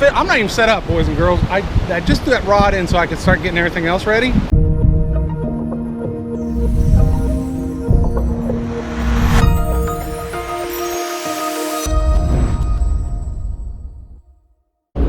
fit. I'm not even set up, boys and girls. I just threw that rod in so I could start getting everything else ready.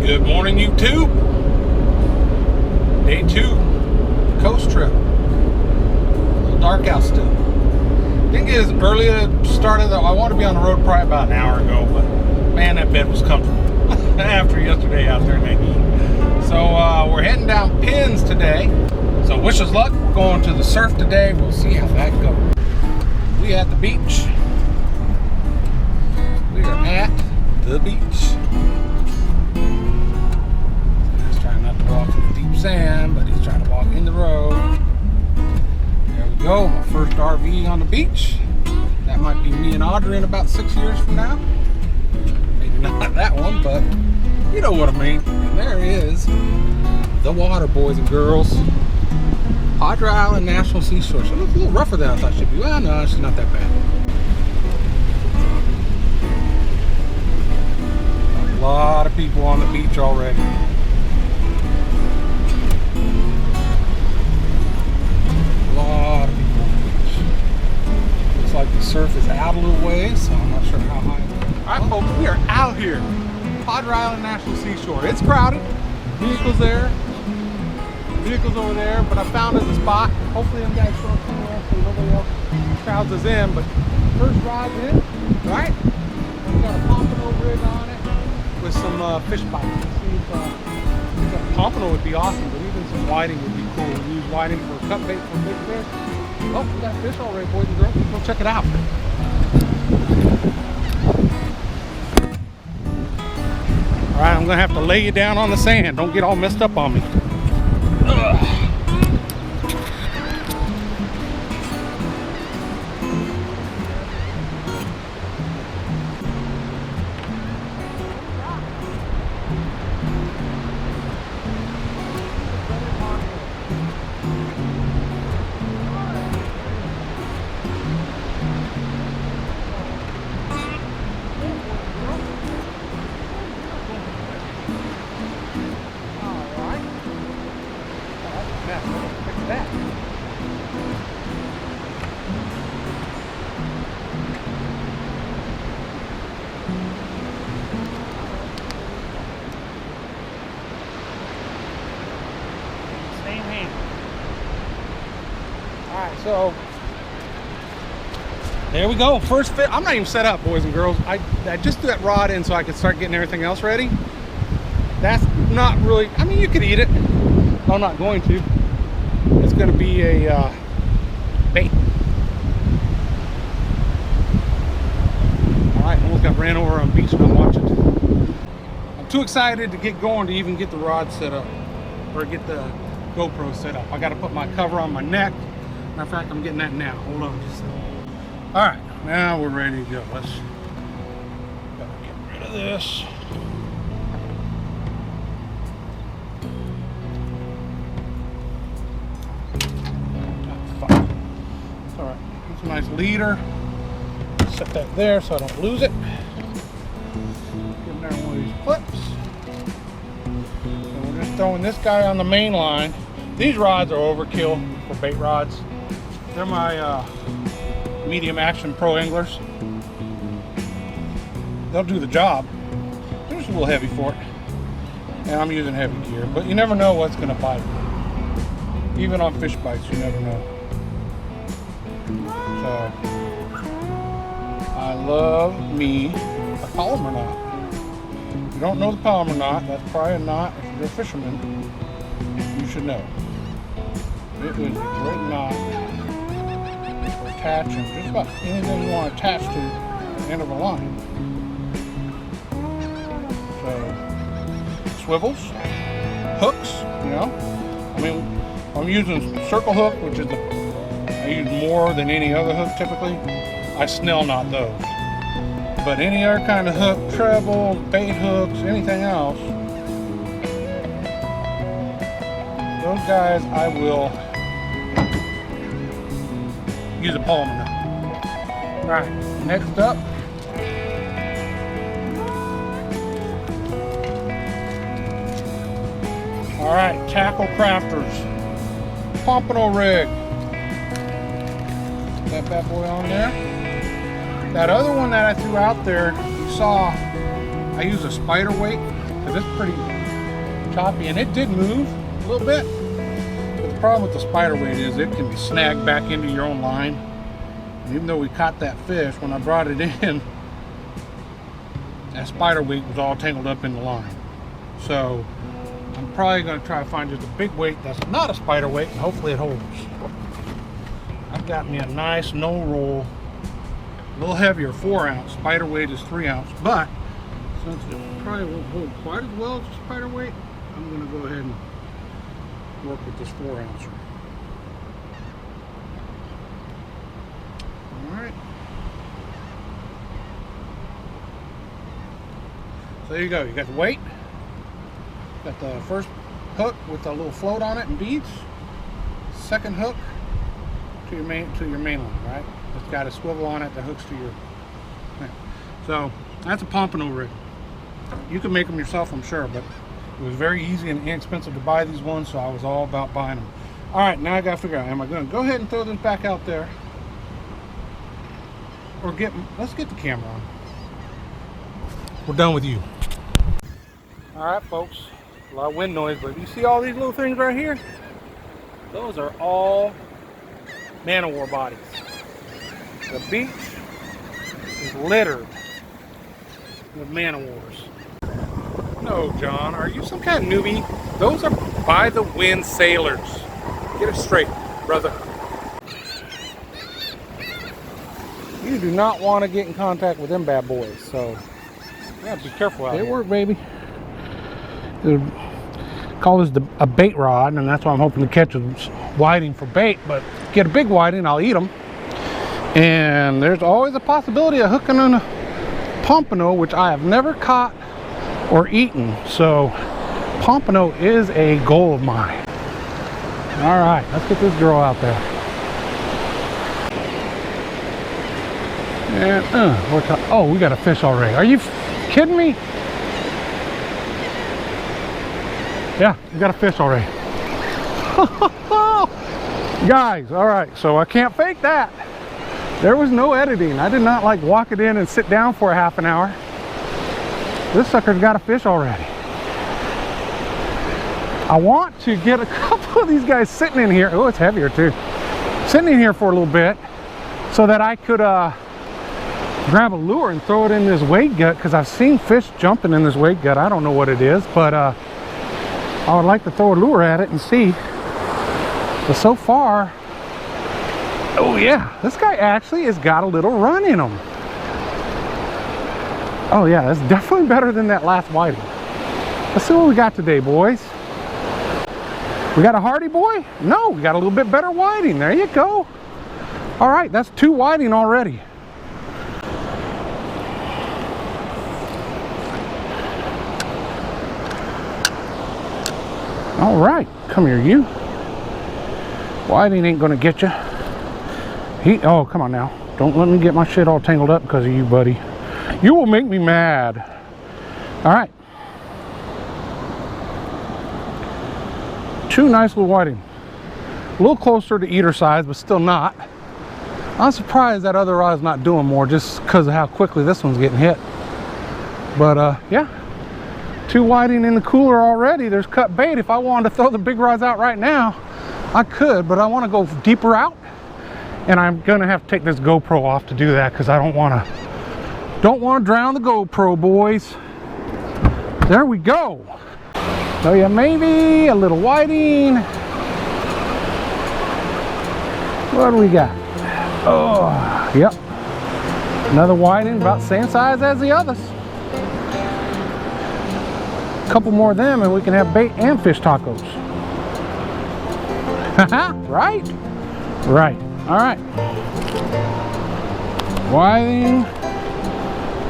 Good morning, YouTube. Day 2, coast trip. A little dark out still. Didn't get as early a start of I wanted to be on the road probably about an hour ago, but man, that bed was comfortable after yesterday out there in that heat. So we're heading down Pins today. So wish us luck. We're going to the surf today. We'll see how that goes. We at the beach. We are at the beach. He's trying not to walk in the deep sand, but he's trying to walk in the road. There we go. My first RV on the beach. That might be me and Audrey in about 6 years from now. Not that one, but you know what I mean. And there is the water, boys and girls. Padre Island National Seashore. She looks a little rougher than I thought she'd be. Well, no, she's not that bad. A lot of people on the beach already. A lot of people on the beach. Looks like the surf is out a little ways, so I'm not sure how high. Alright folks, we are out here, Padre Island National Seashore. It's crowded, vehicles there, vehicles over there, but I found us a spot. Hopefully them guys show up somewhere so nobody else crowds us in, but first ride in, right? We got a pompano rig on it with some fish bites. See if a pompano would be awesome, but even some whiting would be cool. We use whiting for cut bait for big fish. Oh, we got fish already, boys and girls. Let's go check it out. All right, I'm gonna have to lay you down on the sand. Don't get all messed up on me. Ugh. Alright, so there we go. First fit. I'm not even set up, boys and girls. I just threw that rod in so I could start getting everything else ready. That's not really, I mean, you could eat it. I'm not going to. It's going to be a bait. Alright, almost got ran over on the beach and I'm watching. I'm too excited to get going to even get the rod set up or get the GoPro set up. I got to put my cover on my neck. Matter of fact, I'm getting that now. Hold on just a second. All right, now we're ready to go. Let's get rid of this. That's fine. It's all right. It's a nice leader. Set that there so I don't lose it. Get in there one of these clips. And we're just throwing this guy on the main line. These rods are overkill for bait rods. They're my medium action pro anglers. They'll do the job. They're just a little heavy for it. And I'm using heavy gear, but you never know what's gonna bite. Even on fish bites, you never know. So, I love me a polymer knot. If you don't know the polymer knot, that's probably a knot. If you're a fisherman, you should know. It is a great knot. Attaching just about anything you want to attach to the end of a line. So swivels, hooks, you know. I mean, I'm using circle hook, which is I use more than any other hook typically. I snell knot those. But any other kind of hook, treble, bait hooks, anything else, those guys I will use a polymer knot. Alright, next up, All right, tackle crafters. Pompano rig. That bad boy on there. That other one that I threw out there, you saw I used a spider weight because it's pretty choppy and it did move a little bit. But the problem with the spider weight is it can snag back into your own line. And even though we caught that fish, when I brought it in, that spider weight was all tangled up in the line. So I'm probably going to try to find just a big weight that's not a spider weight, and hopefully it holds. I've got me a nice no roll, a little heavier, 4 ounce. Spider weight is 3 ounce, but since it probably won't hold quite as well as a spider weight, I'm going to go ahead and work with this 4 ouncer. All right. So there you go. You got the weight. Got the first hook with a little float on it and beads. Second hook to your main line, right? It's got a swivel on it that hooks to your. So that's a pompano rig. You can make them yourself, I'm sure, but it was very easy and inexpensive to buy these ones, so I was all about buying them. All right, now I got to figure out: am I going to go ahead and throw this back out there, or let's get the camera on. We're done with you. All right, folks. A lot of wind noise, but you see all these little things right here? Those are all man-o-war bodies. The beach is littered with man-o-wars. No, John, are you some kind of newbie? Those are by the wind sailors. Get it straight, brother. You do not want to get in contact with them bad boys, so you gotta be careful out there. They work, baby. They call this a bait rod, and that's why I'm hoping to catch a whiting for bait. But get a big whiting, I'll eat them. And there's always a possibility of hooking on a pompano, which I have never caught or eaten. So pompano is a goal of mine. All right, let's get this girl out there. And oh, we got a fish already. Are you kidding me? Yeah, we got a fish already. Guys, all right, so I can't fake that. There was no editing. I did not like walk it in and sit down for a half an hour. This sucker's got a fish already. I want to get a couple of these guys sitting in here. Oh, it's heavier too. Sitting in here for a little bit so that I could grab a lure and throw it in this wade gut, because I've seen fish jumping in this wade gut. I don't know what it is, but I would like to throw a lure at it and see. But so far, oh yeah, this guy actually has got a little run in him. Oh yeah, that's definitely better than that last whiting. Let's see what we got today, boys. We got a hardy boy? No, we got a little bit better whiting. There you go. All right, that's 2 whiting already. All right, come here, you. Whiting ain't gonna get you. Oh, come on now. Don't let me get my shit all tangled up because of you, buddy. You will make me mad. All right. 2 nice little whiting. A little closer to eater size, but still not. I'm surprised that other rod's not doing more just because of how quickly this one's getting hit. But yeah. 2 whiting in the cooler already. There's cut bait. If I wanted to throw the big rods out right now, I could, but I want to go deeper out, and I'm gonna have to take this GoPro off to do that because I don't want to drown the GoPro, boys. There we go. So yeah, maybe a little whiting. What do we got? Oh, yep. Another whiting about the same size as the others. Couple more of them and we can have bait and fish tacos. Right? Right. All right. Whiting.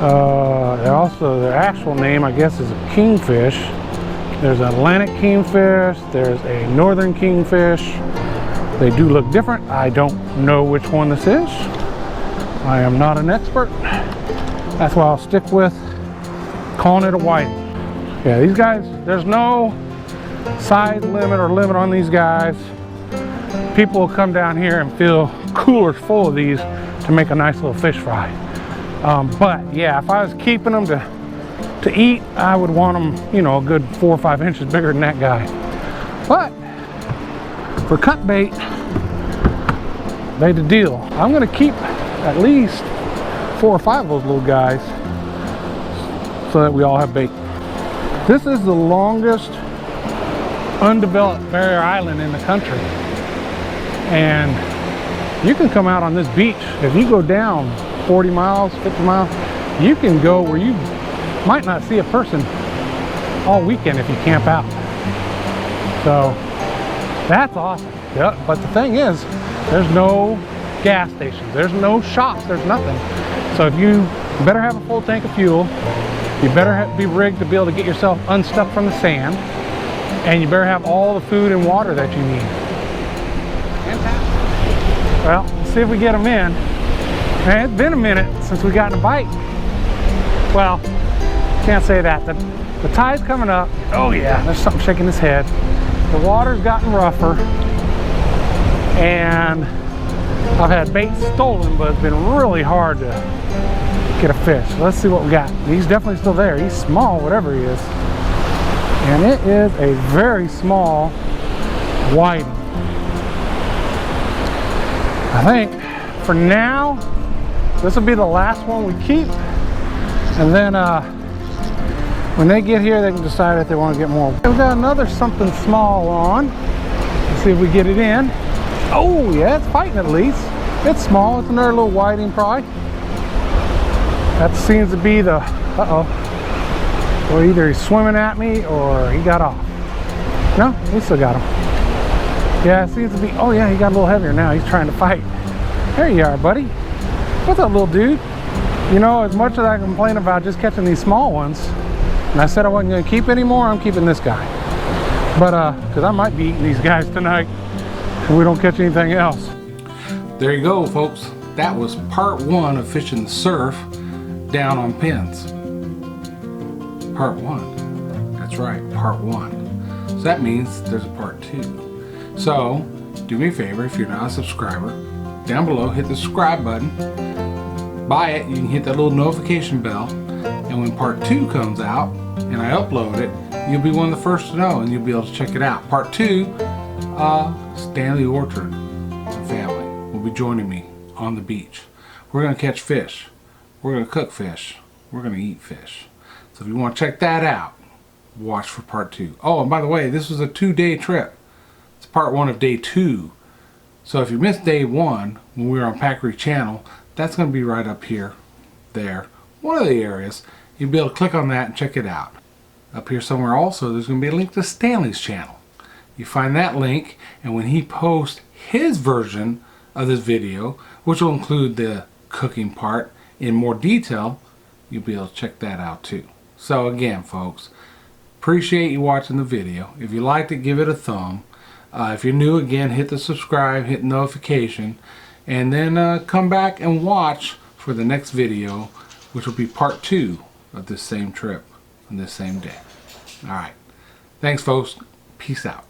Also, their actual name, I guess, is a kingfish. There's an Atlantic kingfish. There's a northern kingfish. They do look different. I don't know which one this is. I am not an expert. That's why I'll stick with calling it a whiting. Yeah, these guys, there's no size limit or limit on these guys, people will come down here and fill coolers full of these to make a nice little fish fry. But yeah, if I was keeping them to eat, I would want them, you know, a good 4 or 5 inches bigger than that guy. But for cut bait, they the deal. I'm gonna keep at least 4 or 5 of those little guys so that we all have bait. This is the longest undeveloped barrier island in the country, and you can come out on this beach. If you go down 40 miles, 50 miles, you can go where you might not see a person all weekend if you camp out. So that's awesome. Yeah, but the thing is, there's no gas stations, there's no shops, there's nothing. So if you better have a full tank of fuel, you better be rigged to be able to get yourself unstuck from the sand, and you better have all the food and water that you need. Well, let's see if we get them in. Man, it's been a minute since we got a bite. Well, can't say that. The tide's coming up. Oh yeah, there's something shaking his head. The water's gotten rougher, and I've had bait stolen, but it's been really hard to get a fish. Let's see what we got. He's definitely still there. He's small, whatever he is. And it is a very small whiting. I think for now, this will be the last one we keep. And then when they get here, they can decide if they want to get more. We've got another something small on. Let's see if we get it in. Oh yeah, it's fighting at least. It's small. It's another little whiting probably. That seems to be the, well, either he's swimming at me or he got off. No, we still got him. Yeah, it seems to be, oh yeah, he got a little heavier now. He's trying to fight. There you are, buddy. What's up, little dude? You know, as much as I complain about just catching these small ones, and I said I wasn't gonna keep any more, I'm keeping this guy. But, cause I might be eating these guys tonight if we don't catch anything else. There you go, folks. That was part 1 of fishing the surf down on pins. Part 1. That's right, part 1. So that means there's a part 2. So do me a favor, if you're not a subscriber, down below hit the subscribe button. By it, you can hit that little notification bell, and when part 2 comes out and I upload it, you'll be one of the first to know, and you'll be able to check it out. Part 2, Stanley Orchard and family will be joining me on the beach. We're going to catch fish. We're going to cook fish. We're going to eat fish. So if you want to check that out, watch for part 2. Oh, and by the way, this was a 2-day trip. It's part 1 of day 2. So if you missed day 1 when we were on Packery Channel, that's going to be right up here, there, one of the areas. You'll be able to click on that and check it out. Up here somewhere also, there's going to be a link to Stanley's channel. You find that link, and when he posts his version of this video, which will include the cooking part in more detail, you'll be able to check that out too. So again, folks, appreciate you watching the video. If you liked it, give it a thumb. If you're new, again, hit the subscribe, hit notification, and then come back and watch for the next video, which will be part 2 of this same trip on this same day. Alright, thanks folks, peace out.